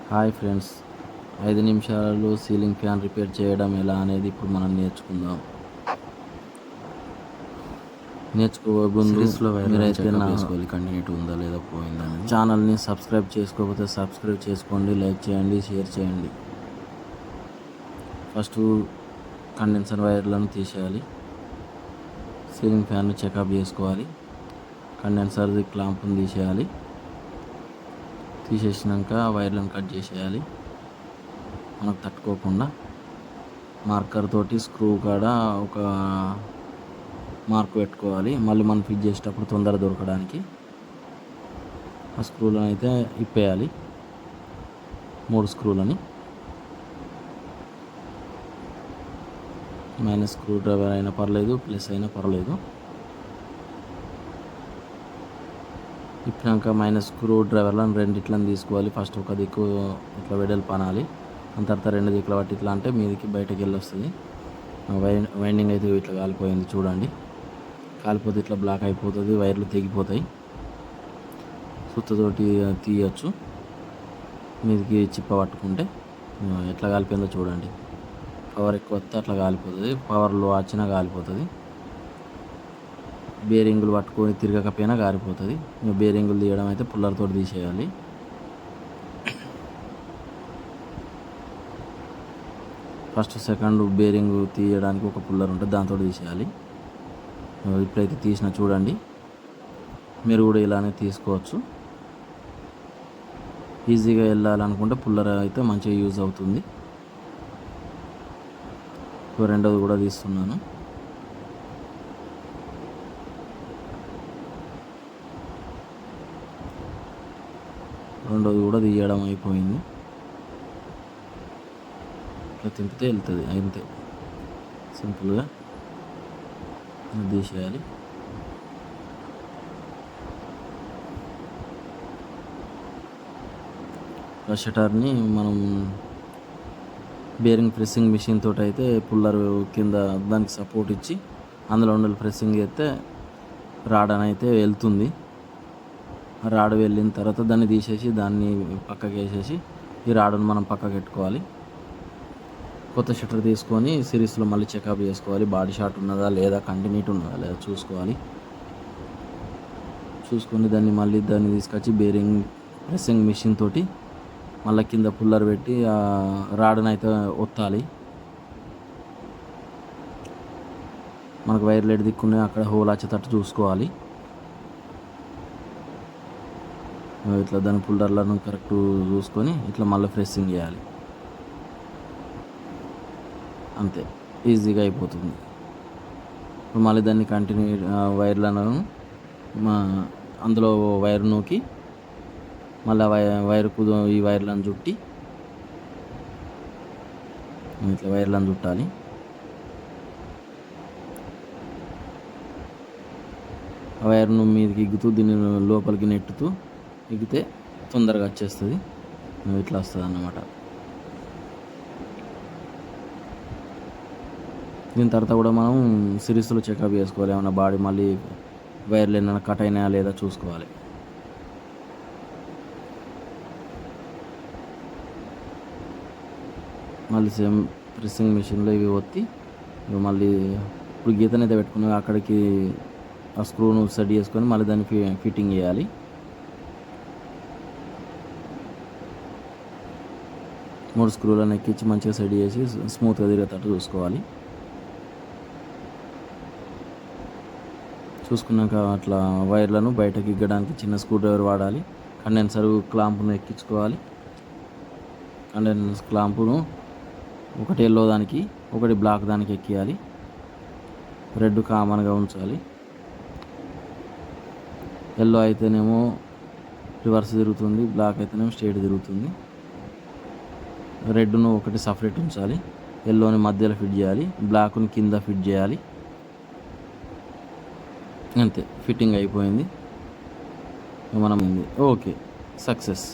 Hi friends, 5 నిమిషాలలో ceiling fan repair చేయడం ఎలా అనేది ఇప్పుడు మనం నేర్చుకుందాం. నేర్చుకోబోయే సిరీస్లో మీరైతే నా వేసుకోవాలి కంటిన్యూటీ ఉందా లేదా పోయిందని. ఛానల్ని సబ్స్క్రైబ్ చేసుకోకపోతే సబ్స్క్రైబ్ చేసుకోండి, లైక్ చేయండి, షేర్ చేయండి. ఫస్ట్ కండెన్సర్ వైర్లను తీసేయాలి. సీలింగ్ ఫ్యాన్ను చెకప్ చేసుకోవాలి. కండెన్సర్ది క్లాంప్ని తీసేయాలి. తీసేసినాక వైర్లను కట్ చేసేయాలి. మనకు తట్టుకోకుండా మార్కర్ తోటి స్క్రూ కాడ ఒక మార్క్ పెట్టుకోవాలి. మళ్ళీ మనం ఫిట్ చేసేటప్పుడు తొందర దొరకడానికి ఆ స్క్రూలను అయితే ఇప్పేయాలి. 3 స్క్రూలని మైనస్ స్క్రూ డ్రైవర్ అయినా పర్లేదు, ప్లస్ అయినా పర్లేదు. ఇప్పినాక మైనస్ స్క్రూ డ్రైవర్లను రెండిట్లను తీసుకోవాలి. ఫస్ట్ ఒక దిక్కు ఇట్లా వెడల్పు అనాలి. దాని తర్వాత 2 దిక్కుల బట్టి ఇట్లా అంటే మీదికి బయటకు వెళ్ళి వస్తుంది. వైండింగ్ అయితే ఇట్లా కాలిపోయింది చూడండి. కాలిపోతే ఇట్లా బ్లాక్ అయిపోతుంది, వైర్లు తెగిపోతాయి. సుత్తతోటి తీయచ్చు. మీదికి చిప్ప పట్టుకుంటే ఎట్లా కాలిపోయిందో చూడండి. పవర్ ఎక్కువ వస్తే అట్లా కాలిపోతుంది, పవర్ లో వచ్చినా కాలిపోతుంది. బేరింగులు పట్టుకొని తిరగకపోయినా కారిపోతుంది. బేరింగులు తీయడం అయితే పుల్లర్తో తీసేయాలి. ఫస్ట్ సెకండ్ బేరింగ్ తీయడానికి ఒక పుల్లర్ ఉంటుంది, దాంతో తీసేయాలి. ఇప్పుడైతే తీసిన చూడండి. మీరు కూడా ఇలానే తీసుకోవచ్చు. ఈజీగా వెళ్ళాలనుకుంటే పుల్లర్ అయితే మంచిగా యూజ్ అవుతుంది. రెండోది కూడా తీస్తున్నాను. రెండోది కూడా తీయడం అయిపోయింది. ఇట్లా తింపితే వెళ్తుంది, అంతే సింపుల్గా తీసేయాలి. షటర్ని మనం బేరింగ్ ప్రెస్సింగ్ మిషన్ తోటి అయితే పుల్లర్ కింద దానికి సపోర్ట్ ఇచ్చి అందులో ఉండాలి ప్రెస్సింగ్ చేస్తే రాడ్ అని అయితే వెళ్తుంది. రాడ్ వెళ్ళిన తర్వాత దాన్ని తీసేసి దాన్ని పక్కకి వేసేసి ఈ రాడును మనం పక్కకి పెట్టుకోవాలి. కొత్త షట్టర్ తీసుకొని సిరీస్లో మళ్ళీ చెకప్ చేసుకోవాలి. బాడీ షాట్ ఉన్నదా లేదా, కంటిన్యూటీ ఉన్నదా లేదా చూసుకోవాలి. చూసుకొని దాన్ని తీసుకొచ్చి బేరింగ్ ప్రెస్సింగ్ మిషన్ తోటి మళ్ళీ కింద పుల్లర్ పెట్టి ఆ రాడును అయితే ఒత్తాలి. మనకు వైర్లు ఎటు దిక్కున్నాయి అక్కడ హోల్ వచ్చేటట్టు చూసుకోవాలి. ఇట్లా దాని పుల్లర్లను కరెక్ట్ చూసుకొని ఇట్లా మళ్ళీ ప్రెస్సింగ్ చేయాలి. అంతే, ఈజీగా అయిపోతుంది. ఇప్పుడు మళ్ళీ దాన్ని కంటిన్యూ వైర్లను అందులో వైర్ నూకి మళ్ళీ వైర్కు ఈ వైర్లను చుట్టి ఇట్లా వైర్లను చుట్టాలి. ఆ వైర్ను మీదకి ఎగ్గుతూ దీన్ని లోపలికి నెట్టుతూ ఎగితే తొందరగా వచ్చేస్తుంది. ఇట్లా వస్తుంది అన్నమాట. దీని తర్వాత కూడా మనం సిరీస్లో చెకప్ చేసుకోవాలి. ఏమైనా బాడీ మళ్ళీ వైర్లు ఏమైనా కట్ అయినాయా లేదా చూసుకోవాలి. మళ్ళీ సేమ్ ప్రెస్సింగ్ మిషన్లో ఇవి ఒత్తి మళ్ళీ ఇప్పుడు గీతనైతే పెట్టుకుని అక్కడికి ఆ స్క్రూను సెట్ చేసుకొని మళ్ళీ దాన్ని ఫిట్టింగ్ చేయాలి. మూడు స్క్రూలను ఎక్కించి మంచిగా సెట్ చేసి స్మూత్గా తిరిగేటట్టు చూసుకోవాలి. చూసుకున్నాక అట్లా వైర్లను బయటకి ఇగ్గడానికి చిన్న స్క్రూ డ్రైవర్ వాడాలి. కండెన్సర్ క్లాంపును ఎక్కించుకోవాలి. కండెన్సర్ క్లాంపును ఒకటి ఎల్లో దానికి ఒకటి బ్లాక్ దానికి ఎక్కియాలి. రెడ్ కామన్గా ఉంచాలి. ఎల్లో అయితేనేమో రివర్స్ తిరుగుతుంది, బ్లాక్ అయితేనేమో స్ట్రైట్ తిరుగుతుంది. రెడ్ను ఒకటి సపరేట్ ఉంచాలి. ఎల్లోని మధ్యలో ఫిట్ చేయాలి, బ్లాక్ని కింద ఫిట్ చేయాలి. అంతే, ఫిట్టింగ్ అయిపోయింది. మనం ఓకే, సక్సెస్.